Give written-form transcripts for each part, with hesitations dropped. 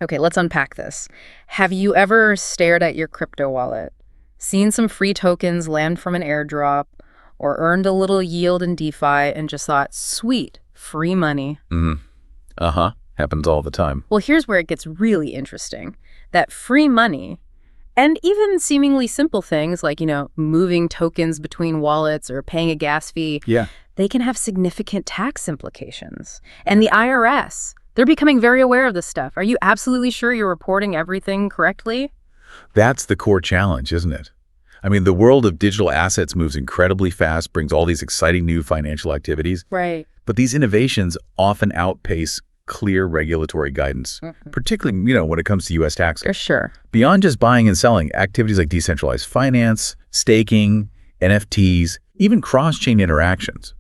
Okay, let's unpack this. Have you ever stared at your crypto wallet, seen some free tokens land from an airdrop, or earned a little yield in DeFi and just thought, sweet, free money? Uh-huh. Happens all the time. Well, here's where it gets really interesting. That free money, and even seemingly simple things like, moving tokens between wallets or paying a gas fee, Yeah. they can have significant tax implications. And the IRS, they're becoming very aware of this stuff. Are you absolutely sure you're reporting everything correctly? That's the core challenge, isn't it? I mean, the world of digital assets moves incredibly fast, brings all these exciting new financial activities. Right. But these innovations often outpace clear regulatory guidance, particularly, when it comes to U.S. taxes. For sure. Beyond just buying and selling, activities like decentralized finance, staking, NFTs, even cross-chain interactions,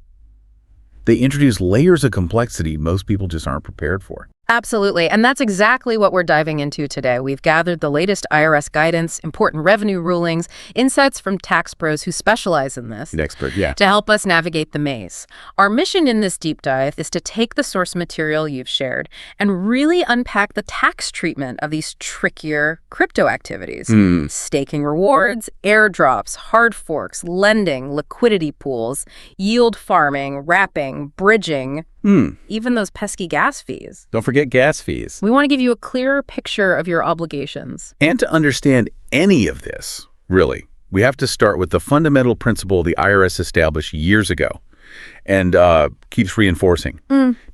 they introduce layers of complexity most people just aren't prepared for. Absolutely. And that's exactly what we're diving into today. We've gathered the latest IRS guidance, important revenue rulings, insights from tax pros who specialize in this. The expert, yeah. To help us navigate the maze. Our mission in this deep dive is to take the source material you've shared and really unpack the tax treatment of these trickier crypto activities. Staking rewards, airdrops, hard forks, lending, liquidity pools, yield farming, wrapping, bridging, even those pesky gas fees. Don't forget gas fees. We want to give you a clearer picture of your obligations. And to understand any of this, really, we have to start with the fundamental principle the IRS established years ago and keeps reinforcing.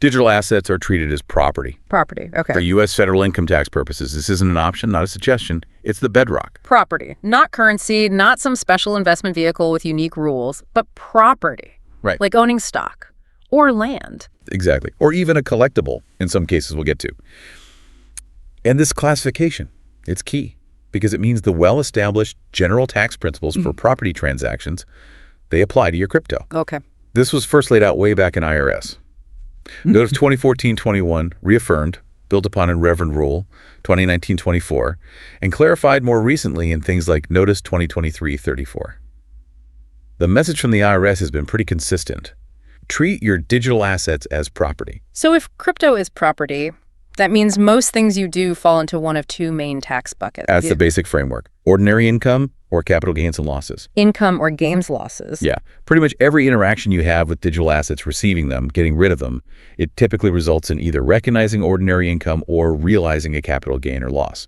Digital assets are treated as property. Property, okay. For U.S. federal income tax purposes, this isn't an option, not a suggestion. It's the bedrock. Property, not currency, not some special investment vehicle with unique rules, but property. Right. Like owning stock or land. Exactly. Or even a collectible, in some cases we'll get to. And this classification, it's key because it means the well-established general tax principles for property transactions, they apply to your crypto. Okay. This was first laid out way back in IRS. Notice 2014-21 reaffirmed, built upon in Reverend Rule 2019-24, and clarified more recently in things like Notice 2023-34. The message from the IRS has been pretty consistent. Treat your digital assets as property. So if crypto is property, that means most things you do fall into one of two main tax buckets. That's the basic framework. Ordinary income or capital gains and losses. Income or gains losses. Yeah. Pretty much every interaction you have with digital assets, receiving them, getting rid of them, it typically results in either recognizing ordinary income or realizing a capital gain or loss.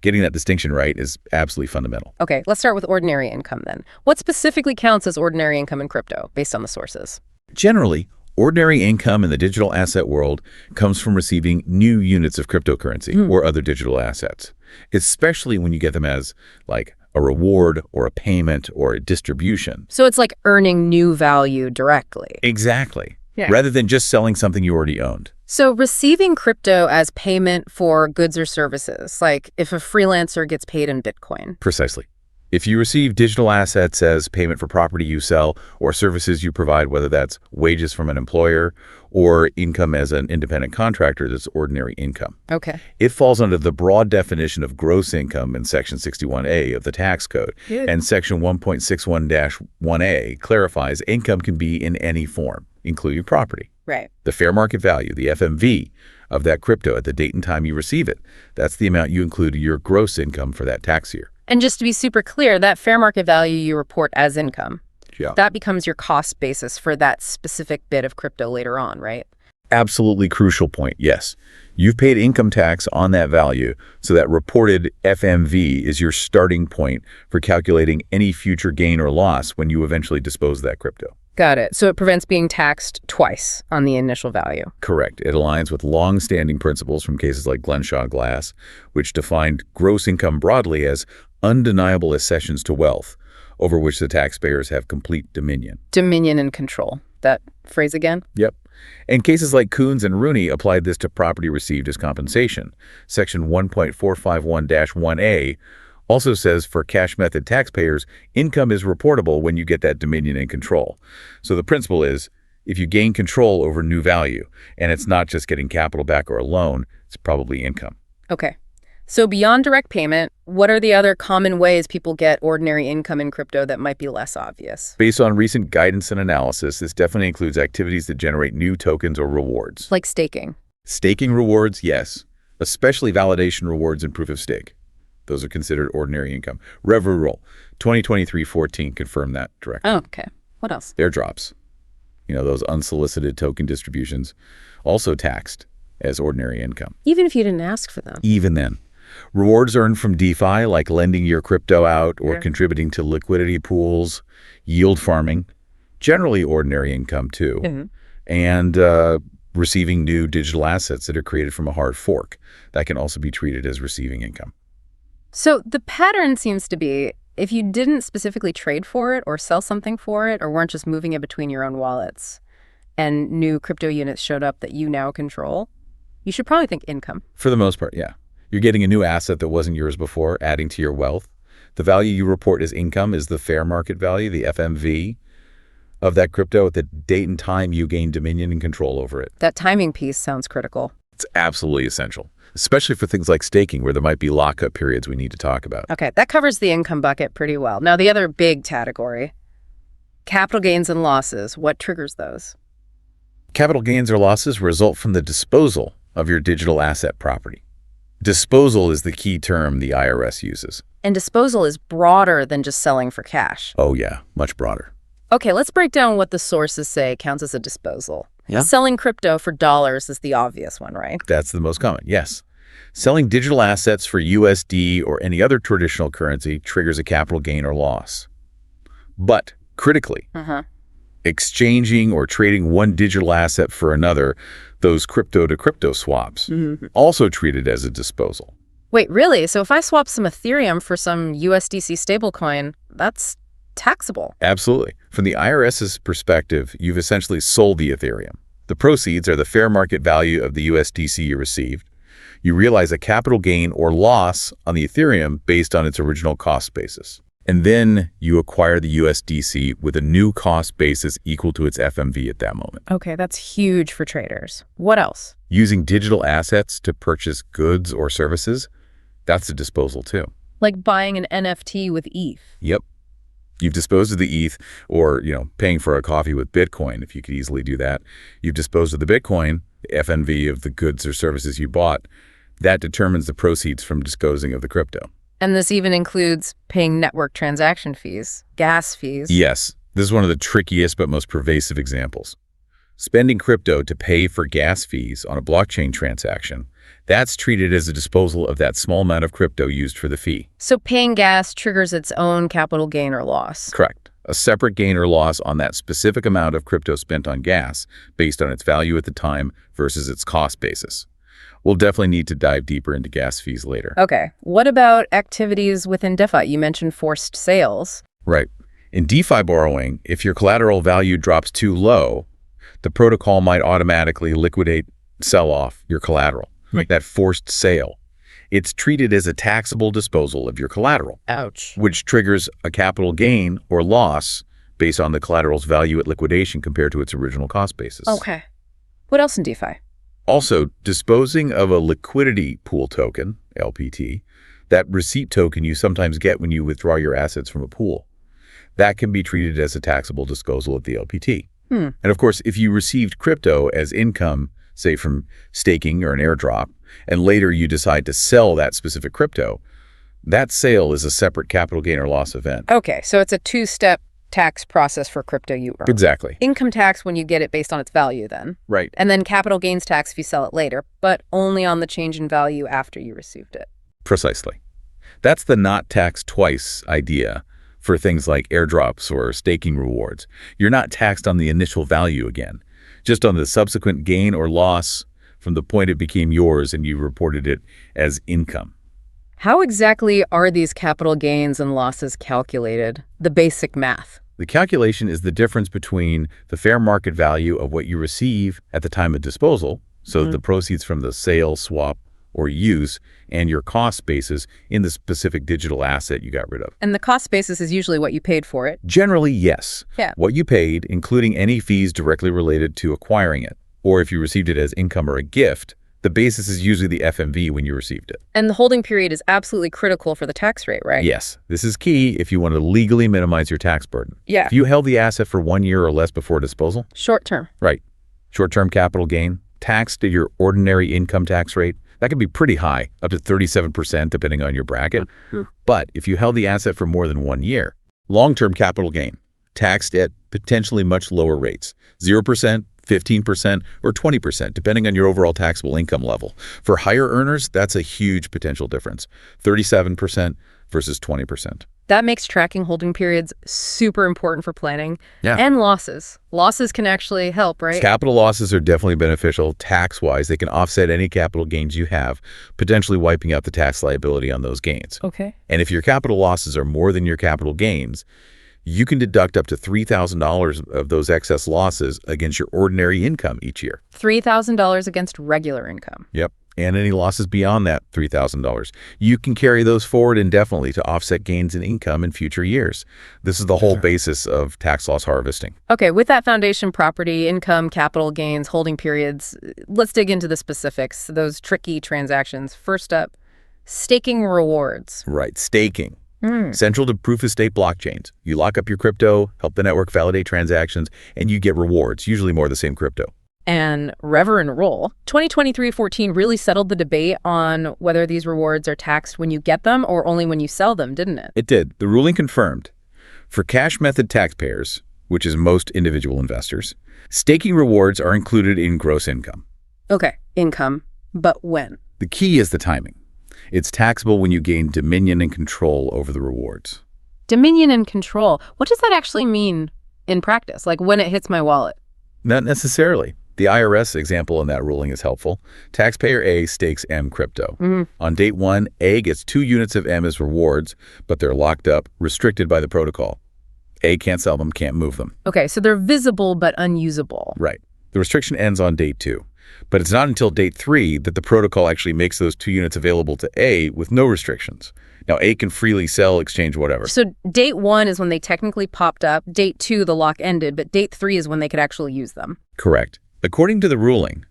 Getting that distinction right is absolutely fundamental. Okay, let's start with ordinary income then. What specifically counts as ordinary income in crypto, based on the sources? Generally, ordinary income in the digital asset world comes from receiving new units of cryptocurrency or other digital assets, especially when you get them as like a reward or a payment or a distribution. So it's like earning new value directly. Exactly. Yeah. Rather than just selling something you already owned. So receiving crypto as payment for goods or services, like if a freelancer gets paid in Bitcoin. Precisely. If you receive digital assets as payment for property you sell or services you provide, whether that's wages from an employer or income as an independent contractor, that's ordinary income. Okay. It falls under the broad definition of gross income in Section 61A of the tax code. Good. And Section 1.61-1A clarifies income can be in any form, including property. Right. The fair market value, the FMV, of that crypto at the date and time you receive it, that's the amount you include in your gross income for that tax year. And just to be super clear, that fair market value you report as income, Yeah. that becomes your cost basis for that specific bit of crypto later on, right? Absolutely crucial point, yes. You've paid income tax on that value, so that reported FMV is your starting point for calculating any future gain or loss when you eventually dispose of that crypto. Got it. So it prevents being taxed twice on the initial value. Correct. It aligns with long-standing principles from cases like Glenshaw Glass, which defined gross income broadly as undeniable accessions to wealth, over which the taxpayers have complete dominion. Dominion and control. That phrase again? Yep. And cases like Coons and Rooney applied this to property received as compensation. Section 1.451-1A also says for cash method taxpayers, income is reportable when you get that dominion and control. So the principle is, if you gain control over new value, and it's not just getting capital back or a loan, it's probably income. Okay. So beyond direct payment, what are the other common ways people get ordinary income in crypto that might be less obvious? Based on recent guidance and analysis, this definitely includes activities that generate new tokens or rewards. Like staking. Staking rewards, yes. especially validation rewards and proof of stake. Those are considered ordinary income. Revenue rule 2023-14 confirmed that directly. Oh, okay. What else? Airdrops, those unsolicited token distributions, also taxed as ordinary income. Even if you didn't ask for them? Even then. Rewards earned from DeFi, like lending your crypto out or contributing to liquidity pools, yield farming, generally ordinary income too, and receiving new digital assets that are created from a hard fork. That can also be treated as receiving income. So the pattern seems to be, if you didn't specifically trade for it or sell something for it or weren't just moving it between your own wallets and new crypto units showed up that you now control, you should probably think income. For the most part, yeah. You're getting a new asset that wasn't yours before, adding to your wealth. The value you report as income is the fair market value, the FMV, of that crypto at the date and time you gain dominion and control over it. That timing piece sounds critical. It's absolutely essential, especially for things like staking, where there might be lockup periods we need to talk about. Okay, that covers the income bucket pretty well. Now, the other big category, capital gains and losses. What triggers those? Capital gains or losses result from the disposal of your digital asset property. Disposal is the key term the IRS uses. And disposal is broader than just selling for cash. Oh yeah, much broader. Okay, let's break down what the sources say counts as a disposal. Yeah. Selling crypto for dollars is the obvious one, right? That's the most common, yes. Selling digital assets for USD or any other traditional currency triggers a capital gain or loss. But critically, exchanging or trading one digital asset for another, those crypto-to-crypto swaps, also treated as a disposal. Wait, really? So if I swap some Ethereum for some USDC stablecoin, that's taxable? Absolutely. From the IRS's perspective, you've essentially sold the Ethereum. The proceeds are the fair market value of the USDC you received. You realize a capital gain or loss on the Ethereum based on its original cost basis. And then you acquire the USDC with a new cost basis equal to its FMV at that moment. Okay, that's huge for traders. What else? Using digital assets to purchase goods or services, that's a disposal too. Like buying an NFT with ETH. Yep. You've disposed of the ETH, or, paying for a coffee with Bitcoin, if you could easily do that. You've disposed of the Bitcoin, the FMV of the goods or services you bought. That determines the proceeds from disposing of the crypto. And this even includes paying network transaction fees, gas fees. Yes, this is one of the trickiest but most pervasive examples. Spending crypto to pay for gas fees on a blockchain transaction, that's treated as a disposal of that small amount of crypto used for the fee. So paying gas triggers its own capital gain or loss. Correct. A separate gain or loss on that specific amount of crypto spent on gas based on its value at the time versus its cost basis. We'll definitely need to dive deeper into gas fees later. Okay. What about activities within DeFi? You mentioned forced sales. Right. In DeFi borrowing, if your collateral value drops too low, the protocol might automatically sell off your collateral. Right. That forced sale. It's treated as a taxable disposal of your collateral. Ouch. Which triggers a capital gain or loss based on the collateral's value at liquidation compared to its original cost basis. Okay. What else in DeFi? Also, disposing of a liquidity pool token, LPT, that receipt token you sometimes get when you withdraw your assets from a pool, that can be treated as a taxable disposal of the LPT. And of course, if you received crypto as income, say from staking or an airdrop, and later you decide to sell that specific crypto, that sale is a separate capital gain or loss event. Okay, so it's a two-step tax process for crypto you earn. Exactly. Income tax when you get it based on its value then. Right. And then capital gains tax if you sell it later, but only on the change in value after you received it. Precisely. That's the not taxed twice idea for things like airdrops or staking rewards. You're not taxed on the initial value again, just on the subsequent gain or loss from the point it became yours and you reported it as income. How exactly are these capital gains and losses calculated? The basic math. The calculation is the difference between the fair market value of what you receive at the time of disposal, so the proceeds from the sale, swap, or use, and your cost basis in the specific digital asset you got rid of. And the cost basis is usually what you paid for it? Generally, yes. Yeah. What you paid, including any fees directly related to acquiring it, or if you received it as income or a gift, the basis is usually the FMV when you received it. And the holding period is absolutely critical for the tax rate, right? Yes. This is key if you want to legally minimize your tax burden. Yeah. If you held the asset for 1 year or less before disposal. Short term. Right. Short-term capital gain, taxed at your ordinary income tax rate, That can be pretty high, up to 37% depending on your bracket. But if you held the asset for more than 1 year, long-term capital gain, taxed at potentially much lower rates, 0%, 15%, or 20%, depending on your overall taxable income level. For higher earners, that's a huge potential difference, 37% versus 20%. That makes tracking holding periods super important for planning. Yeah. And losses. Losses can actually help, right? Capital losses are definitely beneficial tax-wise. They can offset any capital gains you have, potentially wiping out the tax liability on those gains. Okay. And if your capital losses are more than your capital gains, you can deduct up to $3,000 of those excess losses against your ordinary income each year. $3,000 against regular income. Yep. And any losses beyond that $3,000. You can carry those forward indefinitely to offset gains in income in future years. This is the whole basis of tax loss harvesting. Okay, with that foundation, property, income, capital gains, holding periods, let's dig into the specifics, those tricky transactions. First up, staking rewards. Right, staking. Central to proof-of-stake blockchains. You lock up your crypto, help the network validate transactions, and you get rewards, usually more of the same crypto. And Reverend Roll. 2023-14 really settled the debate on whether these rewards are taxed when you get them or only when you sell them, didn't it? It did. The ruling confirmed. For cash method taxpayers, which is most individual investors, staking rewards are included in gross income. Okay, income, but when? The key is the timing. It's taxable when you gain dominion and control over the rewards. Dominion and control. What does that actually mean in practice? Like when it hits my wallet? Not necessarily. The IRS example in that ruling is helpful. Taxpayer A stakes M crypto. On date 1, A gets 2 units of M as rewards, but they're locked up, restricted by the protocol. A can't sell them, can't move them. Okay, so they're visible but unusable. Right. The restriction ends on date 2. But it's not until date 3 that the protocol actually makes those 2 units available to A with no restrictions. Now, A can freely sell, exchange, whatever. So date 1 is when they technically popped up. Date 2, the lock ended, but date 3 is when they could actually use them. Correct. According to the ruling,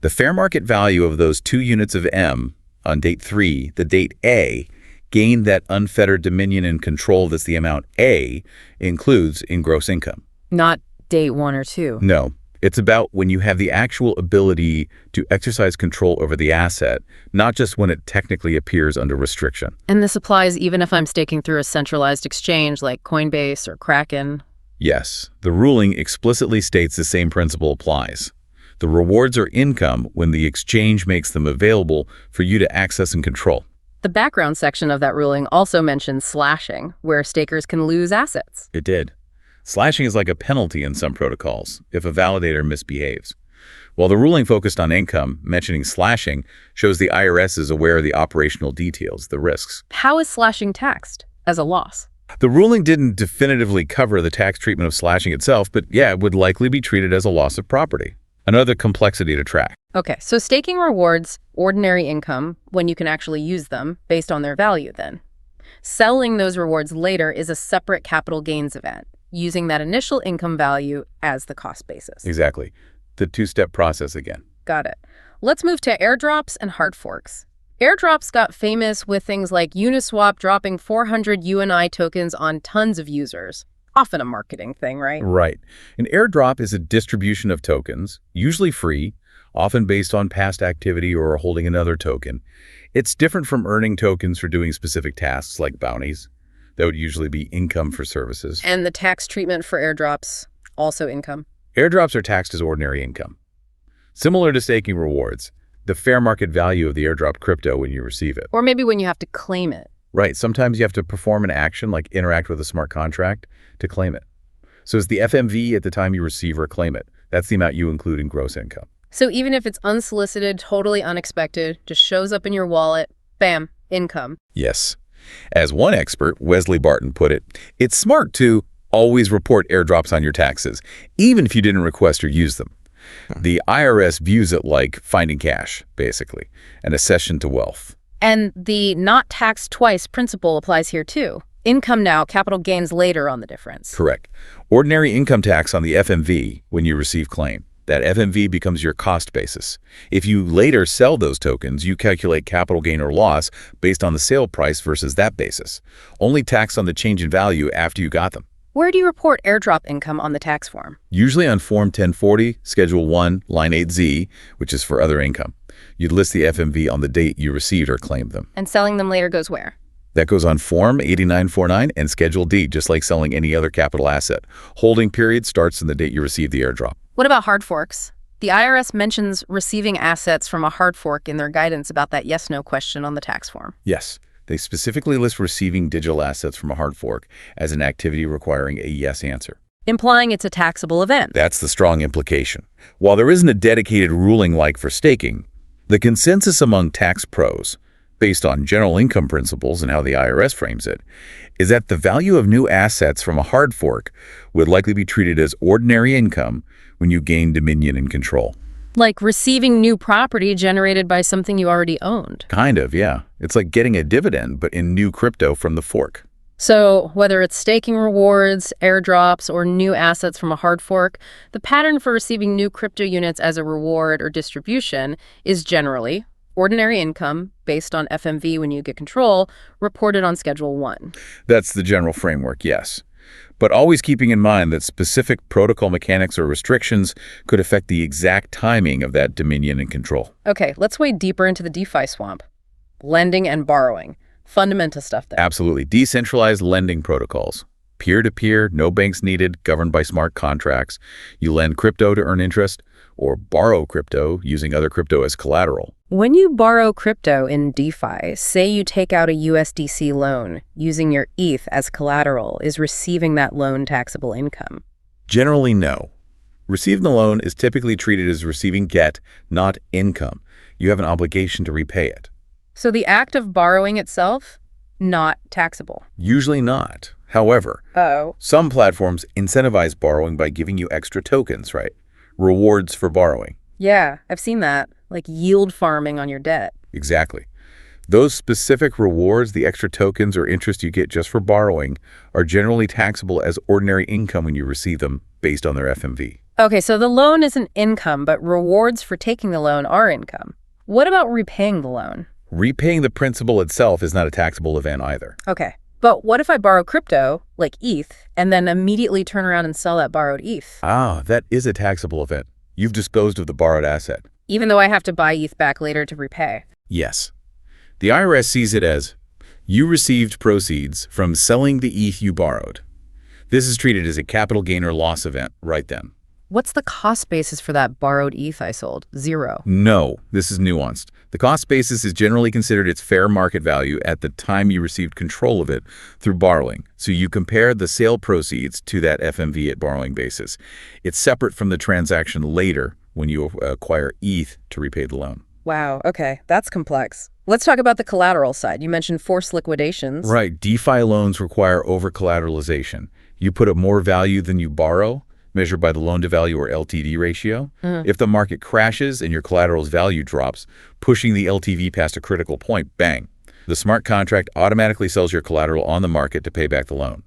the fair market value of those 2 units of M on date 3, the date A, gained that unfettered dominion and control that's the amount A includes in gross income. Not date 1 or 2. No. It's about when you have the actual ability to exercise control over the asset, not just when it technically appears under restriction. And this applies even if I'm staking through a centralized exchange like Coinbase or Kraken? Yes, the ruling explicitly states the same principle applies. The rewards are income when the exchange makes them available for you to access and control. The background section of that ruling also mentions slashing, where stakers can lose assets. It did. Slashing is like a penalty in some protocols if a validator misbehaves. While the ruling focused on income, mentioning slashing shows the IRS is aware of the operational details, the risks. How is slashing taxed? As a loss? The ruling didn't definitively cover the tax treatment of slashing itself, but yeah, it would likely be treated as a loss of property. Another complexity to track. Okay, so staking rewards ordinary income when you can actually use them based on their value then. Selling those rewards later is a separate capital gains event, using that initial income value as the cost basis. Exactly. The 2-step process again. Got it. Let's move to airdrops and hard forks. Airdrops got famous with things like Uniswap dropping 400 UNI tokens on tons of users. Often a marketing thing, right? Right. An airdrop is a distribution of tokens, usually free, often based on past activity or holding another token. It's different from earning tokens for doing specific tasks like bounties. That would usually be income for services. And the tax treatment for airdrops, also income. Airdrops are taxed as ordinary income. Similar to staking rewards, the fair market value of the airdrop crypto when you receive it. Or maybe when you have to claim it. Right. Sometimes you have to perform an action like interact with a smart contract to claim it. So it's the FMV at the time you receive or claim it. That's the amount you include in gross income. So even if it's unsolicited, totally unexpected, just shows up in your wallet, bam, income. Yes. As one expert, Wesley Barton, put it, it's smart to always report airdrops on your taxes, even if you didn't request or use them. The IRS views it like finding cash, basically, an accession to wealth. And the not taxed twice principle applies here too. Income now, capital gains later on the difference. Correct. Ordinary income tax on the FMV when you receive claim. That FMV becomes your cost basis. If you later sell those tokens, you calculate capital gain or loss based on the sale price versus that basis. Only tax on the change in value after you got them. Where do you report airdrop income on the tax form? Usually on Form 1040, Schedule 1, Line 8Z, which is for other income. You'd list the FMV on the date you received or claimed them. And selling them later goes where? That goes on Form 8949 and Schedule D, just like selling any other capital asset. Holding period starts in the date you receive the airdrop. What about hard forks? The IRS mentions receiving assets from a hard fork in their guidance about that yes-no question on the tax form. Yes, they specifically list receiving digital assets from a hard fork as an activity requiring a yes answer. Implying it's a taxable event. That's the strong implication. While there isn't a dedicated ruling like for staking, the consensus among tax pros, based on general income principles and how the IRS frames it, is that the value of new assets from a hard fork would likely be treated as ordinary income when you gain dominion and control. Like receiving new property generated by something you already owned. Kind of, yeah. It's like getting a dividend, but in new crypto from the fork. So whether it's staking rewards, airdrops, or new assets from a hard fork, the pattern for receiving new crypto units as a reward or distribution is generally ordinary income based on FMV when you get control, reported on Schedule 1. That's the general framework, yes. But always keeping in mind that specific protocol mechanics or restrictions could affect the exact timing of that dominion and control. Okay, let's wade deeper into the DeFi swamp. Lending and borrowing. Fundamental stuff there. Absolutely. Decentralized lending protocols. Peer-to-peer, no banks needed, governed by smart contracts. You lend crypto to earn interest, or borrow crypto using other crypto as collateral. When you borrow crypto in DeFi, say you take out a USDC loan using your ETH as collateral, is receiving that loan taxable income? Generally, no. Receiving the loan is typically treated as receiving get, not income. You have an obligation to repay it. So the act of borrowing itself, not taxable? Usually not. However, some platforms incentivize borrowing by giving you extra tokens, right? Rewards for borrowing. Yeah, I've seen that, like yield farming on your debt. Exactly. Those specific rewards, the extra tokens or interest you get just for borrowing, are generally taxable as ordinary income when you receive them based on their FMV. Okay, so the loan isn't income, but rewards for taking the loan are income. What about repaying the loan? Repaying the principal itself is not a taxable event either. Okay, but what if I borrow crypto, like ETH, and then immediately turn around and sell that borrowed ETH? Ah, that is a taxable event. You've disposed of the borrowed asset. Even though I have to buy ETH back later to repay? Yes. The IRS sees it as you received proceeds from selling the ETH you borrowed. This is treated as a capital gain or loss event right then. What's the cost basis for that borrowed ETH I sold? 0. No, this is nuanced. The cost basis is generally considered its fair market value at the time you received control of it through borrowing. So you compare the sale proceeds to that FMV at borrowing basis. It's separate from the transaction later when you acquire ETH to repay the loan. Wow, okay, that's complex. Let's talk about the collateral side. You mentioned forced liquidations. Right, DeFi loans require over-collateralization. You put up more value than you borrow, measured by the loan-to-value or LTV ratio. If the market crashes and your collateral's value drops, pushing the LTV past a critical point, bang, the smart contract automatically sells your collateral on the market to pay back the loan.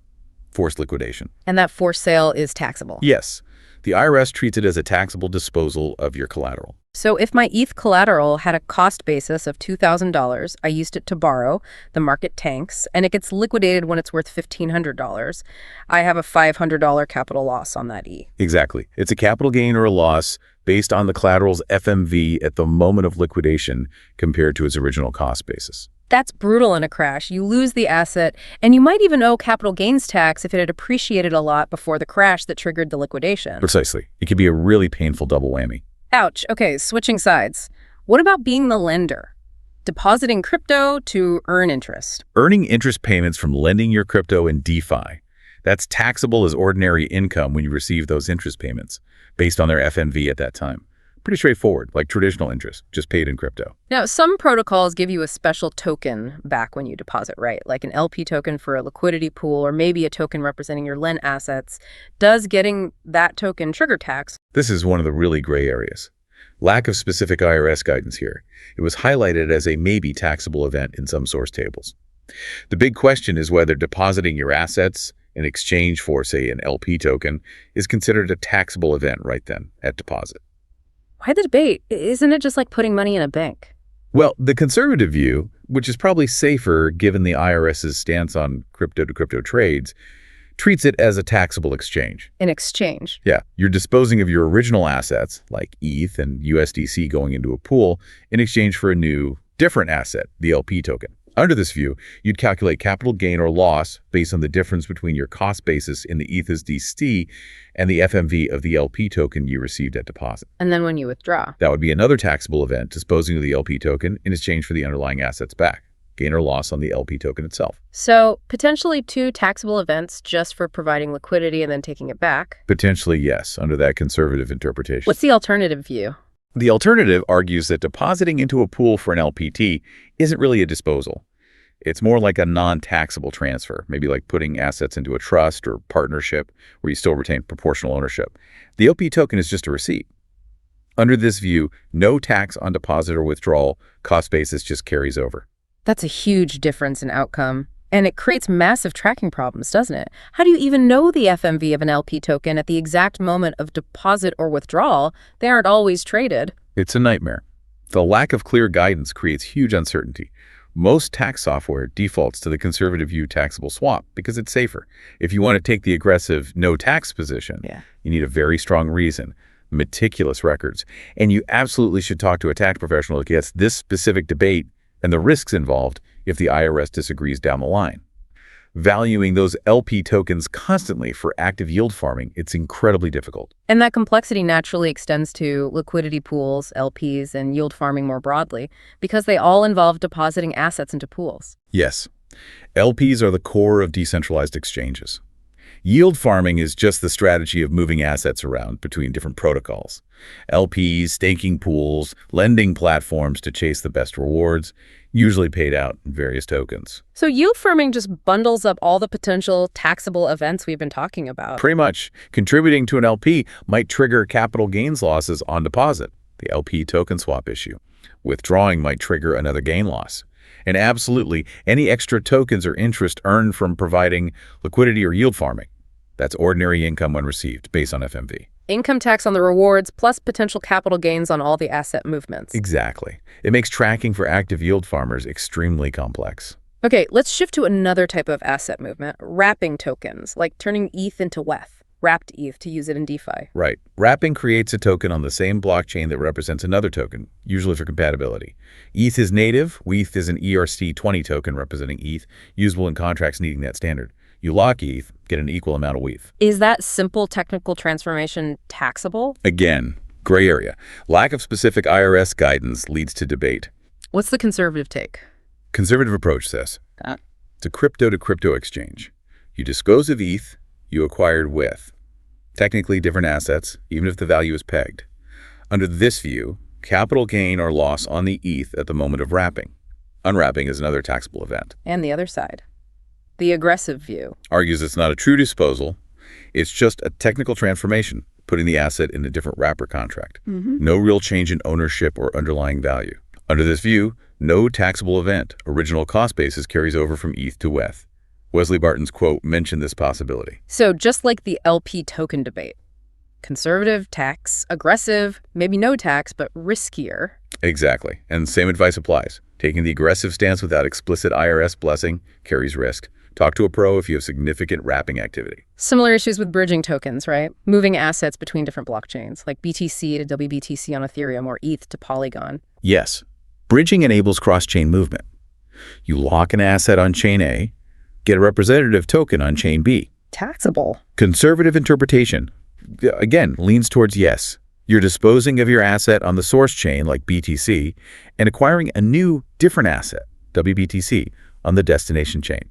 Forced liquidation. And that forced sale is taxable? Yes. The IRS treats it as a taxable disposal of your collateral. So if my ETH collateral had a cost basis of $2,000, I used it to borrow, the market tanks, and it gets liquidated when it's worth $1,500, I have a $500 capital loss on that E. Exactly. It's a capital gain or a loss based on the collateral's FMV at the moment of liquidation compared to its original cost basis. That's brutal in a crash. You lose the asset, and you might even owe capital gains tax if it had appreciated a lot before the crash that triggered the liquidation. Precisely. It could be a really painful double whammy. Ouch. Okay, switching sides. What about being the lender? Depositing crypto to earn interest. Earning interest payments from lending your crypto in DeFi. That's taxable as ordinary income when you receive those interest payments based on their FMV at that time. Pretty straightforward, like traditional interest, just paid in crypto. Now, some protocols give you a special token back when you deposit, right? Like an LP token for a liquidity pool, or maybe a token representing your lend assets. Does getting that token trigger tax? This is one of the really gray areas. Lack of specific IRS guidance here. It was highlighted as a maybe taxable event in some source tables. The big question is whether depositing your assets in exchange for, say, an LP token is considered a taxable event right then at deposit. Why the debate? Isn't it just like putting money in a bank? Well, the conservative view, which is probably safer given the IRS's stance on crypto-to-crypto trades, treats it as a taxable exchange. In exchange. Yeah, you're disposing of your original assets, like ETH and USDC going into a pool, in exchange for a new, different asset, the LP token. Under this view, you'd calculate capital gain or loss based on the difference between your cost basis in the ETHUSDC and the FMV of the LP token you received at deposit. And then when you withdraw. That would be another taxable event, disposing of the LP token in exchange for the underlying assets back. Gain or loss on the LP token itself. So potentially 2 taxable events just for providing liquidity and then taking it back? Potentially, yes, under that conservative interpretation. What's the alternative view? The alternative argues that depositing into a pool for an LPT isn't really a disposal. It's more like a non-taxable transfer, maybe like putting assets into a trust or partnership where you still retain proportional ownership. The LP token is just a receipt. Under this view, no tax on deposit or withdrawal, cost basis just carries over. That's a huge difference in outcome. And it creates massive tracking problems, doesn't it? How do you even know the FMV of an LP token at the exact moment of deposit or withdrawal? They aren't always traded. It's a nightmare. The lack of clear guidance creates huge uncertainty. Most tax software defaults to the conservative view taxable swap because it's safer. If you want to take the aggressive no tax position, you need a very strong reason, meticulous records, and you absolutely should talk to a tax professional who gets this specific debate and the risks involved if the IRS disagrees down the line. Valuing those LP tokens constantly for active yield farming, it's incredibly difficult. And that complexity naturally extends to liquidity pools, LPs, and yield farming more broadly, because they all involve depositing assets into pools. Yes, LPs are the core of decentralized exchanges. Yield farming is just the strategy of moving assets around between different protocols. LPs, staking pools, lending platforms to chase the best rewards, usually paid out in various tokens. So yield farming just bundles up all the potential taxable events we've been talking about. Pretty much. Contributing to an LP might trigger capital gains losses on deposit, the LP token swap issue. Withdrawing might trigger another gain loss. And absolutely, any extra tokens or interest earned from providing liquidity or yield farming. That's ordinary income when received, based on FMV. Income tax on the rewards, plus potential capital gains on all the asset movements. Exactly. It makes tracking for active yield farmers extremely complex. Okay, let's shift to another type of asset movement, wrapping tokens, like turning ETH into WETH, wrapped ETH to use it in DeFi. Right. Wrapping creates a token on the same blockchain that represents another token, usually for compatibility. ETH is native, WETH is an ERC20 token representing ETH, usable in contracts needing that standard. You lock ETH, get an equal amount of WETH. Is that simple technical transformation taxable? Again, gray area. Lack of specific IRS guidance leads to debate. What's the conservative take? Conservative approach says, it's a crypto-to-crypto exchange. You dispose of ETH, you acquired WETH. Technically different assets, even if the value is pegged. Under this view, capital gain or loss on the ETH at the moment of wrapping. Unwrapping is another taxable event. And the other side. The aggressive view argues it's not a true disposal. It's just a technical transformation, putting the asset in a different wrapper contract. No real change in ownership or underlying value. Under this view, no taxable event. Original cost basis carries over from ETH to WETH. Wesley Barton's quote mentioned this possibility. So just like the LP token debate, conservative, tax, aggressive, maybe no tax, but riskier. Exactly. And same advice applies. Taking the aggressive stance without explicit IRS blessing carries risk. Talk to a pro if you have significant wrapping activity. Similar issues with bridging tokens, right? Moving assets between different blockchains, like BTC to WBTC on Ethereum or ETH to Polygon. Yes. Bridging enables cross-chain movement. You lock an asset on chain A, get a representative token on chain B. Taxable. Conservative interpretation, again, leans towards yes. You're disposing of your asset on the source chain, like BTC, and acquiring a new, different asset, WBTC, on the destination chain.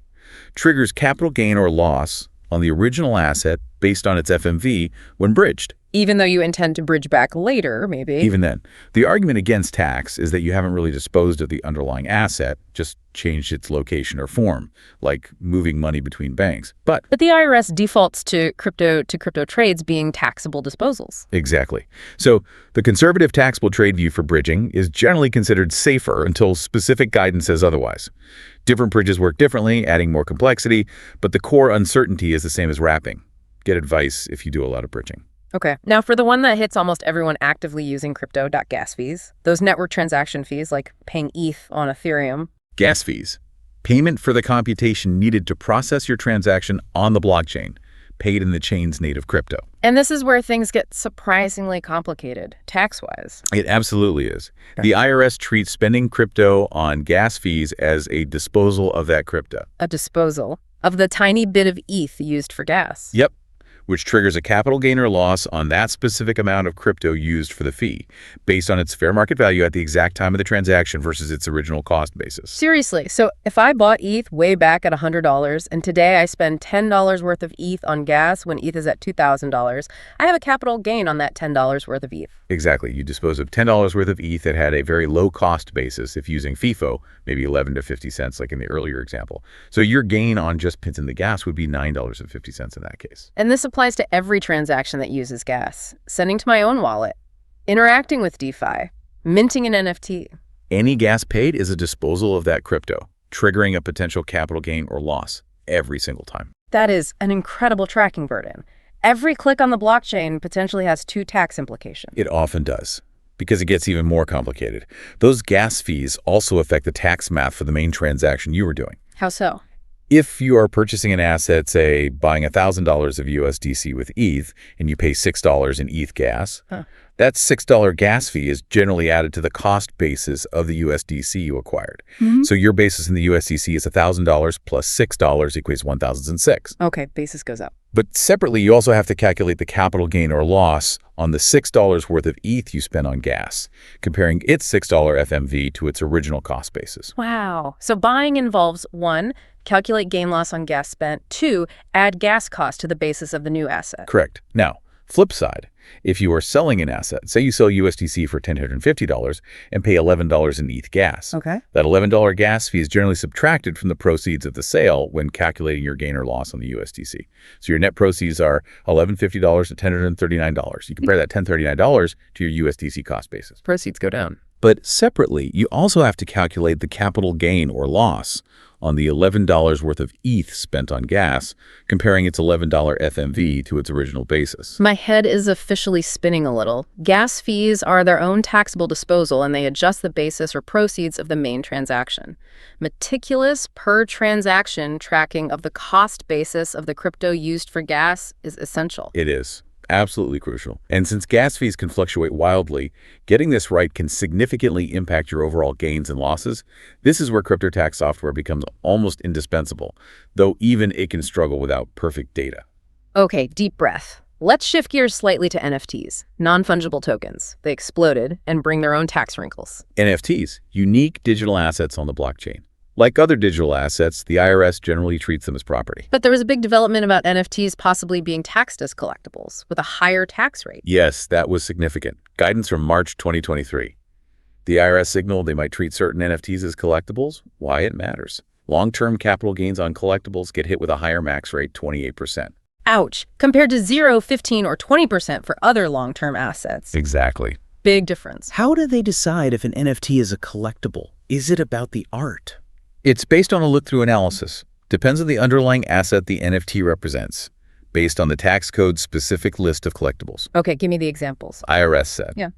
Triggers capital gain or loss on the original asset based on its FMV when bridged. Even though you intend to bridge back later, maybe. Even then. The argument against tax is that you haven't really disposed of the underlying asset, just changed its location or form, like moving money between banks. But the IRS defaults to crypto trades being taxable disposals. Exactly. So the conservative taxable trade view for bridging is generally considered safer until specific guidance says otherwise. Different bridges work differently, adding more complexity, but the core uncertainty is the same as wrapping. Get advice if you do a lot of bridging. Okay. Now, for the one that hits almost everyone actively using crypto.gas fees, those network transaction fees like paying ETH on Ethereum. Gas fees. Payment for the computation needed to process your transaction on the blockchain, paid in the chain's native crypto. And this is where things get surprisingly complicated, tax-wise. It absolutely is. The IRS treats spending crypto on gas fees as a disposal of that crypto. A disposal of the tiny bit of ETH used for gas. Yep, which triggers a capital gain or loss on that specific amount of crypto used for the fee, based on its fair market value at the exact time of the transaction versus its original cost basis. Seriously, so if I bought ETH way back at $100 and today I spend $10 worth of ETH on gas when ETH is at $2,000, I have a capital gain on that $10 worth of ETH. Exactly. You dispose of $10 worth of ETH that had a very low cost basis if using FIFO, maybe 11 to 50 cents like in the earlier example. So your gain on just pinching the gas would be $9.50 in that case. And this applies to every transaction that uses gas. Sending to my own wallet, interacting with DeFi, minting an NFT. Any gas paid is a disposal of that crypto, triggering a potential capital gain or loss every single time. That is an incredible tracking burden. Every click on the blockchain potentially has 2 tax implications. It often does, because it gets even more complicated. Those gas fees also affect the tax math for the main transaction you were doing. How so? If you are purchasing an asset, say buying $1,000 of USDC with ETH, and you pay $6 in ETH gas, that $6 gas fee is generally added to the cost basis of the USDC you acquired. So your basis in the USDC is $1,000 plus $6 equals $1,006. Okay, basis goes up. But separately, you also have to calculate the capital gain or loss on the $6 worth of ETH you spent on gas, comparing its $6 FMV to its original cost basis. Wow. So buying involves 1, calculate gain loss on gas spent, 2, add gas cost to the basis of the new asset. Correct. Now, flip side, if you are selling an asset, say you sell USDC for $1,050 and pay $11 in ETH gas. Okay. That $11 gas fee is generally subtracted from the proceeds of the sale when calculating your gain or loss on the USDC. So your net proceeds are $1,150 to $1,039. You compare that $1,039 to your USDC cost basis. Proceeds go down. But separately, you also have to calculate the capital gain or loss on the $11 worth of ETH spent on gas, comparing its $11 FMV to its original basis. My head is officially spinning a little. Gas fees are their own taxable disposal, and they adjust the basis or proceeds of the main transaction. Meticulous per-transaction tracking of the cost basis of the crypto used for gas is essential. It is. Absolutely crucial. And since gas fees can fluctuate wildly, getting this right can significantly impact your overall gains and losses. This is where crypto tax software becomes almost indispensable, though even it can struggle without perfect data. Okay, deep breath. Let's shift gears slightly to NFTs, non-fungible tokens. They exploded and bring their own tax wrinkles. NFTs, unique digital assets on the blockchain. Like other digital assets, the IRS generally treats them as property. But there was a big development about NFTs possibly being taxed as collectibles with a higher tax rate. Yes, that was significant. Guidance from March 2023. The IRS signaled they might treat certain NFTs as collectibles. Why it matters. Long-term capital gains on collectibles get hit with a higher max rate, 28%. Ouch, compared to 0, 15, or 20% for other long-term assets. Exactly. Big difference. How do they decide if an NFT is a collectible? Is it about the art? It's based on a look-through analysis. Depends on the underlying asset the NFT represents, based on the tax code's specific list of collectibles. Okay, give me the examples. IRS said. Yeah.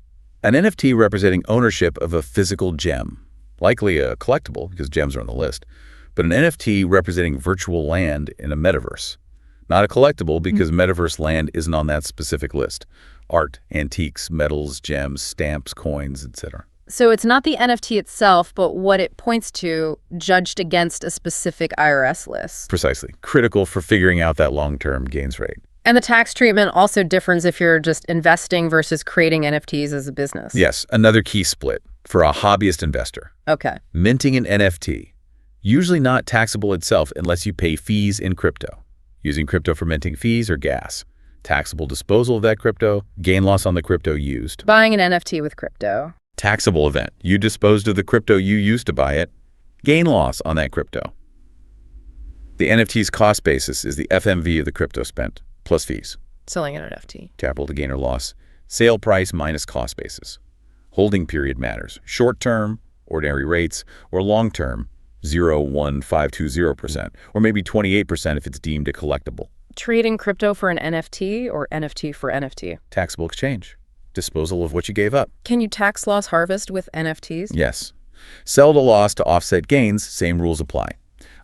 An NFT representing ownership of a physical gem, likely a collectible because gems are on the list, but an NFT representing virtual land in a metaverse. Not a collectible because metaverse land isn't on that specific list. Art, antiques, metals, gems, stamps, coins, etc. So it's not the NFT itself, but what it points to judged against a specific IRS list. Precisely. Critical for figuring out that long-term gains rate. And the tax treatment also differs if you're just investing versus creating NFTs as a business. Yes, another key split for a hobbyist investor. Okay. Minting an NFT, usually not taxable itself unless you pay fees in crypto. Using crypto for minting fees or gas. Taxable disposal of that crypto, gain loss on the crypto used. Buying an NFT with crypto. Taxable event. You disposed of the crypto you used to buy it. Gain loss on that crypto. The NFT's cost basis is the FMV of the crypto spent, plus fees. Selling an NFT. Capital to gain or loss. Sale price minus cost basis. Holding period matters. Short-term, ordinary rates, or long-term, 0.1520%, or maybe 28% if it's deemed a collectible. Trading crypto for an NFT or NFT for NFT? Taxable exchange. Disposal of what you gave up. Can you tax loss harvest with NFTs? Yes. Sell to loss to offset gains, same rules apply.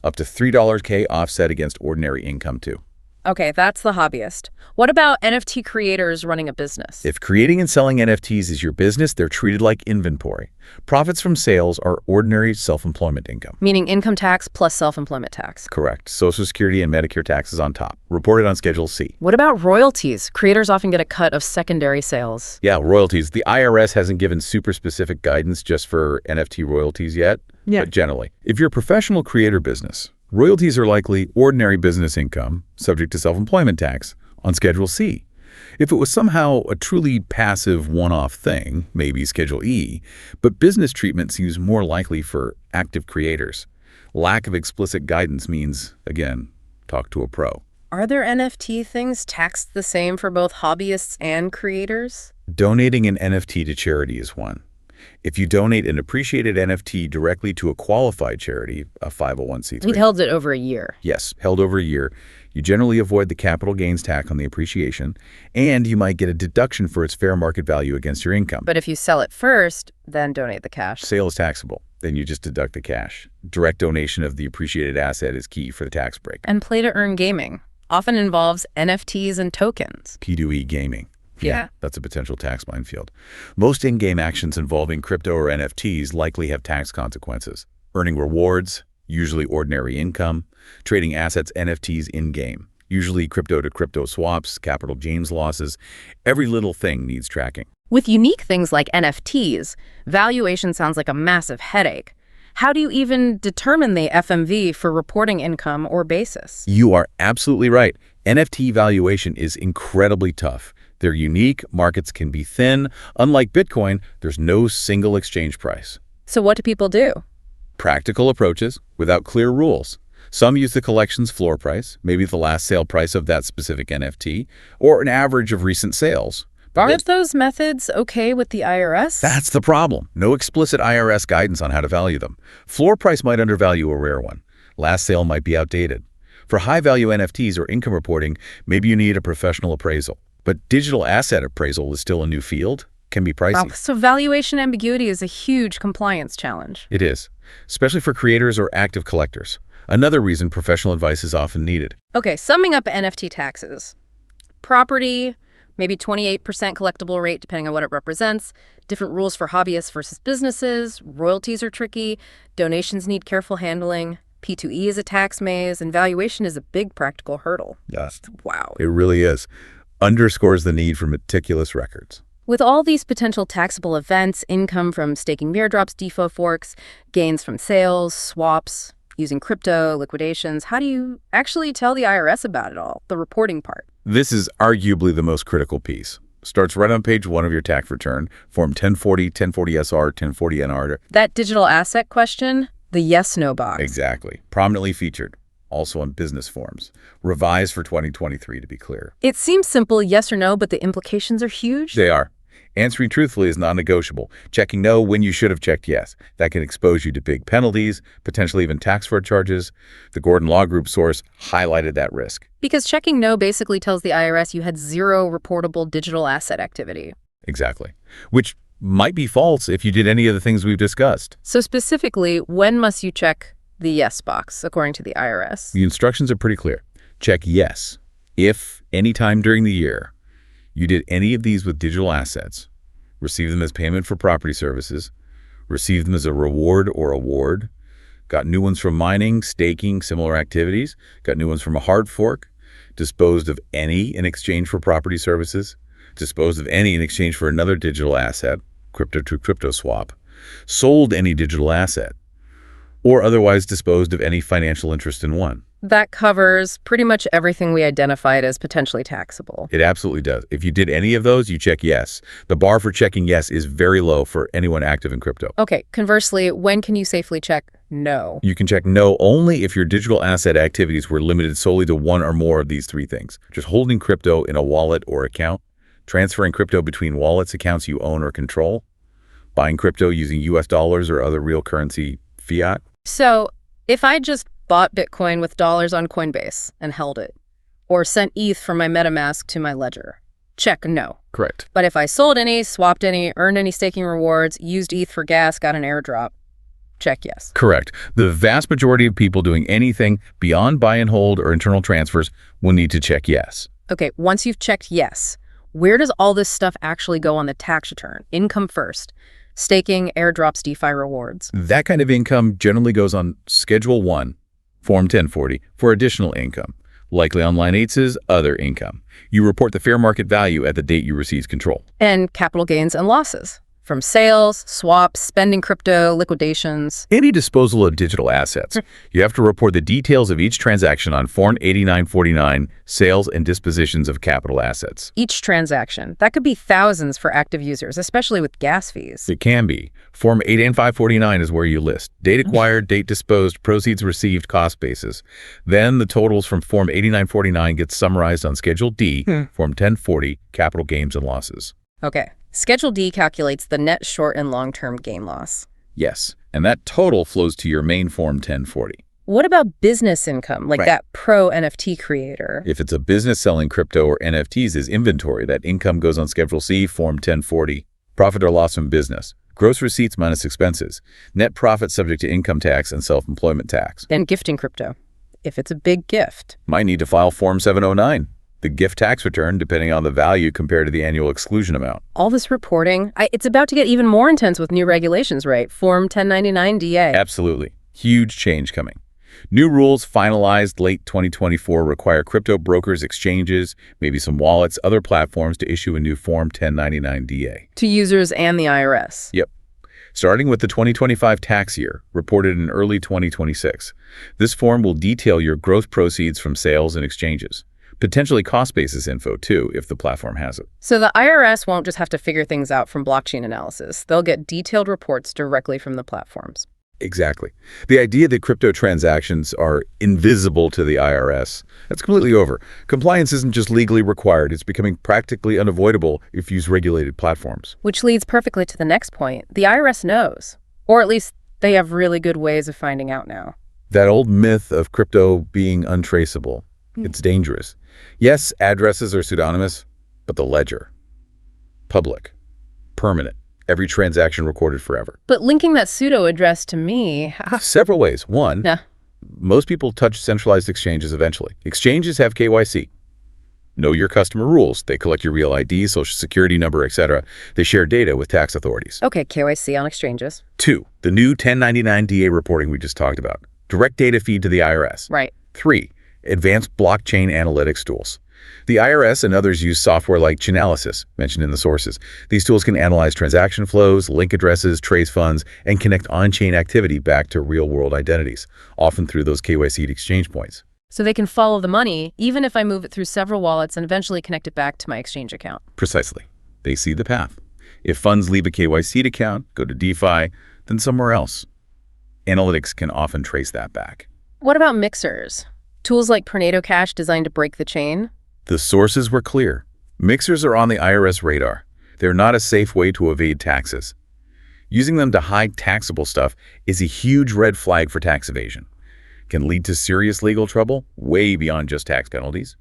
Up to $3K offset against ordinary income, too. Okay, that's the hobbyist. What about NFT creators running a business? If creating and selling NFTs is your business, they're treated like inventory. Profits from sales are ordinary self-employment income. Meaning income tax plus self-employment tax. Correct. Social Security and Medicare taxes on top. Reported on Schedule C. What about royalties? Creators often get a cut of secondary sales. Yeah, royalties. The IRS hasn't given super specific guidance just for NFT royalties yet. But generally, if you're a professional creator business, royalties are likely ordinary business income, subject to self-employment tax, on Schedule C. If it was somehow a truly passive one-off thing, maybe Schedule E, but business treatment seems more likely for active creators. Lack of explicit guidance means, again, talk to a pro. Are there NFT things taxed the same for both hobbyists and creators? Donating an NFT to charity is one. If you donate an appreciated NFT directly to a qualified charity, a 501c3. He'd held it over a year. Yes, held over a year. You generally avoid the capital gains tax on the appreciation, and you might get a deduction for its fair market value against your income. But if you sell it first, then donate the cash. Sale is taxable. Then you just deduct the cash. Direct donation of the appreciated asset is key for the tax break. And play-to-earn gaming often involves NFTs and tokens. P2E gaming. Yeah. That's a potential tax minefield. Most in-game actions involving crypto or NFTs likely have tax consequences. Earning rewards, usually ordinary income, trading assets NFTs in-game, usually crypto-to-crypto swaps, capital gains losses. Every little thing needs tracking. With unique things like NFTs, valuation sounds like a massive headache. How do you even determine the FMV for reporting income or basis? You are absolutely right. NFT valuation is incredibly tough. They're unique, markets can be thin. Unlike Bitcoin, there's no single exchange price. So what do people do? Practical approaches without clear rules. Some use the collection's floor price, maybe the last sale price of that specific NFT, or an average of recent sales. Aren't those methods okay with the IRS? That's the problem. No explicit IRS guidance on how to value them. Floor price might undervalue a rare one. Last sale might be outdated. For high-value NFTs or income reporting, maybe you need a professional appraisal. But digital asset appraisal is still a new field, can be pricey. Wow, so valuation ambiguity is a huge compliance challenge. It is, especially for creators or active collectors. Another reason professional advice is often needed. Okay, summing up NFT taxes. Property, maybe 28% collectible rate depending on what it represents. Different rules for hobbyists versus businesses. Royalties are tricky. Donations need careful handling. P2E is a tax maze, and valuation is a big practical hurdle. Yes. Wow. It really is. Underscores the need for meticulous records. With all these potential taxable events, income from staking airdrops, DeFi forks, gains from sales, swaps, using crypto, liquidations, how do you actually tell the IRS about it all, the reporting part? This is arguably the most critical piece. Starts right on page 1 of your tax return, Form 1040, 1040-SR, 1040-NR. That digital asset question, the yes-no box. Exactly. Prominently featured. Also on business forms. Revised for 2023, to be clear. It seems simple, yes or no, but the implications are huge. They are. Answering truthfully is non-negotiable. Checking no when you should have checked yes. That can expose you to big penalties, potentially even tax fraud charges. The Gordon Law Group source highlighted that risk. Because checking no basically tells the IRS you had zero reportable digital asset activity. Exactly. Which might be false if you did any of the things we've discussed. So specifically, when must you check the yes box, according to the IRS? The instructions are pretty clear. Check yes if, anytime during the year, you did any of these with digital assets, received them as payment for property services, received them as a reward or award, got new ones from mining, staking, similar activities, got new ones from a hard fork, disposed of any in exchange for property services, disposed of any in exchange for another digital asset, crypto to crypto swap, sold any digital asset, or otherwise disposed of any financial interest in one. That covers pretty much everything we identified as potentially taxable. It absolutely does. If you did any of those, you check yes. The bar for checking yes is very low for anyone active in crypto. Okay, conversely, when can you safely check no? You can check no only if your digital asset activities were limited solely to one or more of these 3 things. Just holding crypto in a wallet or account, transferring crypto between wallets, accounts you own or control, buying crypto using US dollars or other real currency fiat. So if I just bought Bitcoin with dollars on Coinbase and held it, or sent ETH from my MetaMask to my ledger, check no. Correct. But if I sold any, swapped any, earned any staking rewards, used ETH for gas, got an airdrop, check yes. Correct. The vast majority of people doing anything beyond buy and hold or internal transfers will need to check yes. Okay, once you've checked yes, where does all this stuff actually go on the tax return? Income first. Staking, airdrops, DeFi rewards. That kind of income generally goes on Schedule 1, Form 1040, for additional income, likely on Line 8's other income. You report the fair market value at the date you receive control. And capital gains and losses. From sales, swaps, spending crypto, liquidations. Any disposal of digital assets. You have to report the details of each transaction on Form 8949, Sales and Dispositions of Capital Assets. Each transaction. That could be thousands for active users, especially with gas fees. It can be. Form 88549 is where you list date acquired, date disposed, proceeds received, cost basis. Then the totals from Form 8949 get summarized on Schedule D, Form 1040, Capital Gains and Losses. Okay. Schedule D calculates the net short and long-term gain loss. Yes, and that total flows to your main Form 1040. What about business income, like Right. that pro NFT creator? If it's a business selling crypto or NFTs as inventory, that income goes on Schedule C, Form 1040. Profit or loss from business. Gross receipts minus expenses. Net profit subject to income tax and self-employment tax. Then gifting crypto, if it's a big gift. Might need to file Form 709, the gift tax return, depending on the value compared to the annual exclusion amount. All this reporting, it's about to get even more intense with new regulations, right? Form 1099 DA. Absolutely. Huge change coming. New rules finalized late 2024 require crypto brokers, exchanges, maybe some wallets, other platforms to issue a new Form 1099 DA. To users and the IRS. Yep. Starting with the 2025 tax year, reported in early 2026. This form will detail your gross proceeds from sales and exchanges. Potentially cost basis info, too, if the platform has it. So the IRS won't just have to figure things out from blockchain analysis. They'll get detailed reports directly from the platforms. Exactly. The idea that crypto transactions are invisible to the IRS, that's completely over. Compliance isn't just legally required, it's becoming practically unavoidable if you use regulated platforms. Which leads perfectly to the next point. The IRS knows. Or at least they have really good ways of finding out now. That old myth of crypto being untraceable, it's dangerous. Yes, addresses are pseudonymous, but the ledger, public, permanent, every transaction recorded forever. But linking that pseudo address to me... Several ways. One, Nah. most people touch centralized exchanges eventually. Exchanges have KYC. Know your customer rules. They collect your real ID, social security number, etc. They share data with tax authorities. Okay, KYC on exchanges. 2, the new 1099 DA reporting we just talked about. Direct data feed to the IRS. Right. 3, advanced blockchain analytics tools. The IRS and others use software like Chainalysis, mentioned in the sources. These tools can analyze transaction flows, link addresses, trace funds, and connect on-chain activity back to real-world identities, often through those KYC'd exchange points. So they can follow the money, even if I move it through several wallets and eventually connect it back to my exchange account. Precisely. They see the path. If funds leave a KYC'd account, go to DeFi, then somewhere else. Analytics can often trace that back. What about mixers? Tools like Tornado Cash designed to break the chain? The sources were clear. Mixers are on the IRS radar. They're not a safe way to evade taxes. Using them to hide taxable stuff is a huge red flag for tax evasion. Can lead to serious legal trouble, way beyond just tax penalties.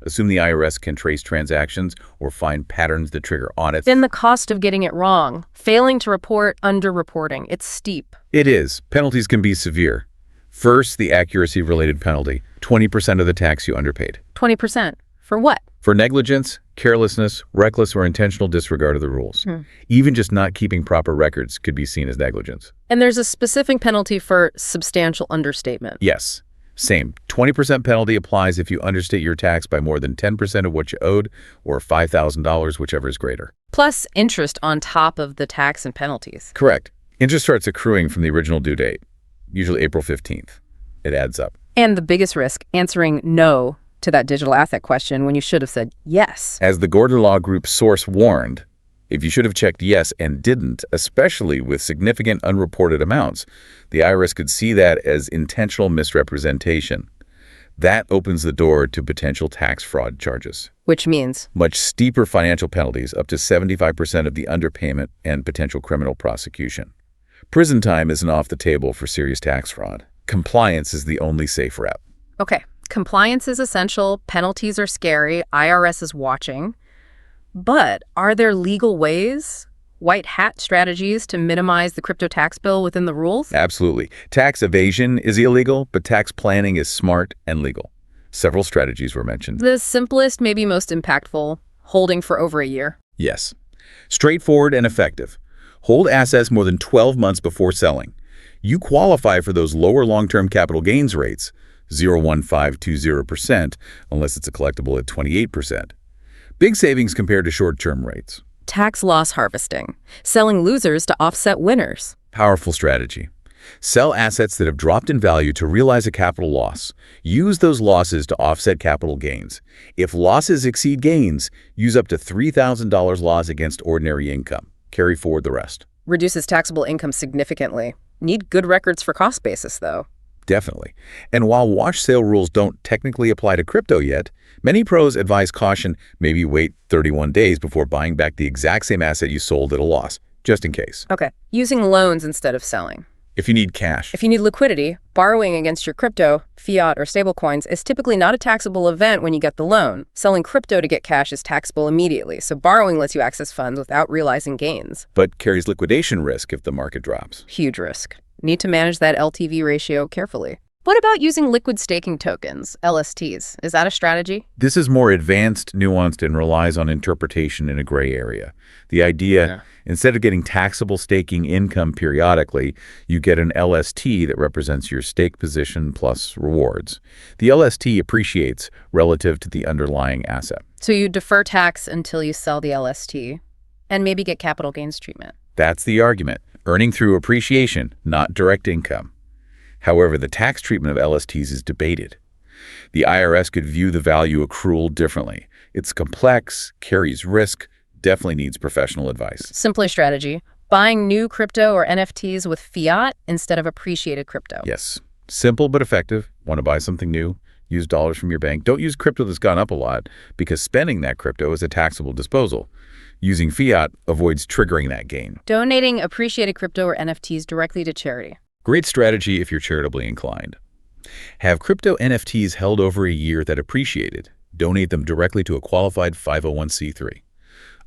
Assume the IRS can trace transactions or find patterns that trigger audits. Then the cost of getting it wrong, failing to report, underreporting, it's steep. It is. Penalties can be severe. First, the accuracy-related penalty, 20% of the tax you underpaid. 20%. For what? For negligence, carelessness, reckless or intentional disregard of the rules. Even just not keeping proper records could be seen as negligence. And there's a specific penalty for substantial understatement. Yes, same. 20% penalty applies if you understate your tax by more than 10% of what you owed, or $5,000, whichever is greater. Plus interest on top of the tax and penalties. Correct. Interest starts accruing from the original due date, usually April 15th. It adds up. And the biggest risk, answering no to that digital asset question when you should have said yes. As the Gordon Law Group source warned, if you should have checked yes and didn't, especially with significant unreported amounts, the IRS could see that as intentional misrepresentation. That opens the door to potential tax fraud charges. Which means? Much steeper financial penalties, up to 75% of the underpayment and potential criminal prosecution. Prison time isn't off the table for serious tax fraud. Compliance is the only safe route. Okay, compliance is essential, penalties are scary, IRS is watching. But are there legal ways? white hat strategies to minimize the crypto tax bill within the rules? Absolutely. Tax evasion is illegal, but tax planning is smart and legal. Several strategies were mentioned. The simplest, maybe most impactful, holding for over a year. Yes. Straightforward and effective. Hold assets more than 12 months before selling. You qualify for those lower long-term capital gains rates, 0.1520%, unless it's a collectible at 28%. Big savings compared to short-term rates. Tax loss harvesting, selling losers to offset winners. Powerful strategy. Sell assets that have dropped in value to realize a capital loss. Use those losses to offset capital gains. If losses exceed gains, use up to $3,000 loss against ordinary income. Carry forward the rest. Reduces taxable income significantly. Need good records for cost basis, though. Definitely. And while wash sale rules don't technically apply to crypto yet, many pros advise caution, maybe wait 31 days before buying back the exact same asset you sold at a loss, just in case. Okay. Using loans instead of selling. If you need cash. If you need liquidity, borrowing against your crypto, fiat, or stablecoins is typically not a taxable event when you get the loan. Selling crypto to get cash is taxable immediately, so borrowing lets you access funds without realizing gains. But carries liquidation risk if the market drops. Huge risk. Need to manage that LTV ratio carefully. What about using liquid staking tokens, LSTs? Is that a strategy? This is more advanced, nuanced, and relies on interpretation in a gray area. The idea, instead of getting taxable staking income periodically, you get an LST that represents your stake position plus rewards. The LST appreciates relative to the underlying asset. So you defer tax until you sell the LST and maybe get capital gains treatment. That's the argument. Earning through appreciation, not direct income. However, the tax treatment of LSTs is debated. The IRS could view the value accrual differently. It's complex, carries risk, definitely needs professional advice. Simpler strategy, buying new crypto or NFTs with fiat instead of appreciated crypto. Yes. Simple but effective. Want to buy something new? Use dollars from your bank. Don't use crypto that's gone up a lot because spending that crypto is a taxable disposal. Using fiat avoids triggering that gain. Donating appreciated crypto or NFTs directly to charity. Great strategy if you're charitably inclined. Have crypto NFTs held over a year that appreciated. Donate them directly to a qualified 501c3.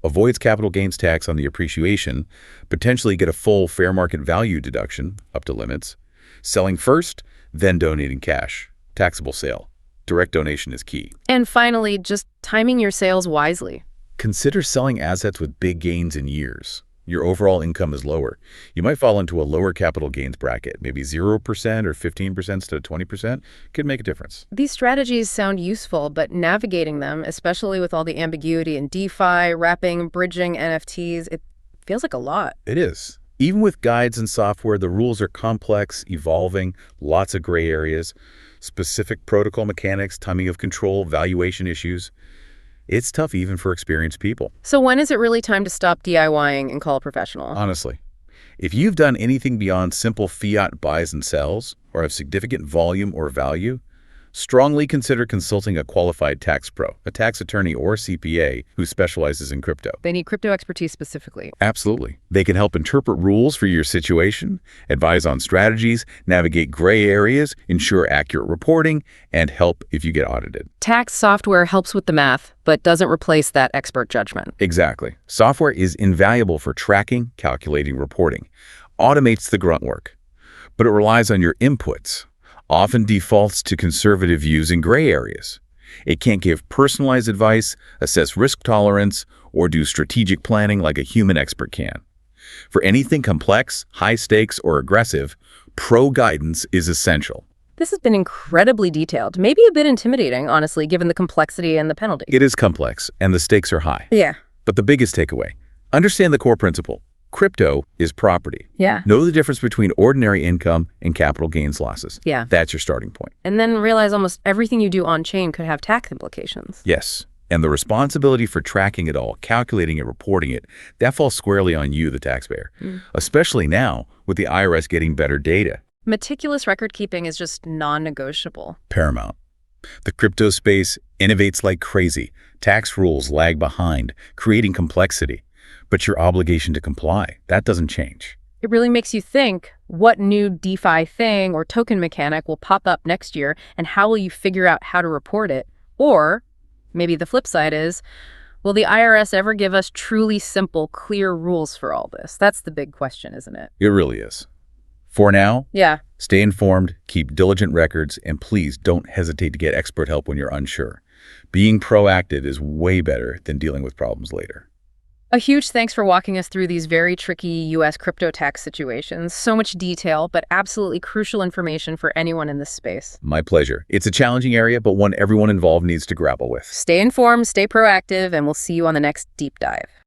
Avoids capital gains tax on the appreciation. Potentially get a full fair market value deduction, up to limits. Selling first, then donating cash. Taxable sale. Direct donation is key. And finally, just timing your sales wisely. Consider selling assets with big gains in years. Your overall income is lower. You might fall into a lower capital gains bracket, maybe 0% or 15% instead of 20%, could make a difference. These strategies sound useful, but navigating them, especially with all the ambiguity in DeFi, wrapping, bridging, NFTs, it feels like a lot. It is. Even with guides and software, the rules are complex, evolving, lots of gray areas, specific protocol mechanics, timing of control, valuation issues. It's tough even for experienced people. So when is it really time to stop DIYing and call a professional? Honestly, if you've done anything beyond simple fiat buys and sells or have significant volume or value, strongly consider consulting a qualified tax pro, a tax attorney or CPA who specializes in crypto. They need crypto expertise specifically. Absolutely. They can help interpret rules for your situation, advise on strategies, navigate gray areas, ensure accurate reporting, and help if you get audited. Tax software helps with the math, but doesn't replace that expert judgment. Exactly. Software is invaluable for tracking, calculating, reporting. Automates the grunt work. But it relies on your inputs. Often defaults to conservative views in gray areas. It can't give personalized advice, assess risk tolerance, or do strategic planning like a human expert can. For anything complex, high stakes, or aggressive, pro guidance is essential. This has been incredibly detailed, maybe a bit intimidating, honestly, given the complexity and the penalty. It is complex, and the stakes are high. Yeah. But the biggest takeaway, understand the core principle. Crypto is property. Yeah. Know the difference between ordinary income and capital gains losses. Yeah. That's your starting point. And then realize almost everything you do on-chain could have tax implications. Yes. And the responsibility for tracking it all, calculating it, reporting it, that falls squarely on you, the taxpayer. Especially now, with the IRS getting better data. Meticulous record-keeping is just non-negotiable. Paramount. The crypto space innovates like crazy. Tax rules lag behind, creating complexity. But your obligation to comply, that doesn't change. It really makes you think, what new DeFi thing or token mechanic will pop up next year, and how will you figure out how to report it? Or maybe the flip side is, Will the IRS ever give us truly simple, clear rules for all this? That's the big question, isn't it? It really is. For now, Yeah. stay informed, keep diligent records, and please don't hesitate to get expert help when you're unsure. Being proactive is way better than dealing with problems later. A huge thanks for walking us through these very tricky U.S. crypto tax situations. So much detail, but absolutely crucial information for anyone in this space. My pleasure. It's a challenging area, but one everyone involved needs to grapple with. Stay informed, stay proactive, and we'll see you on the next deep dive.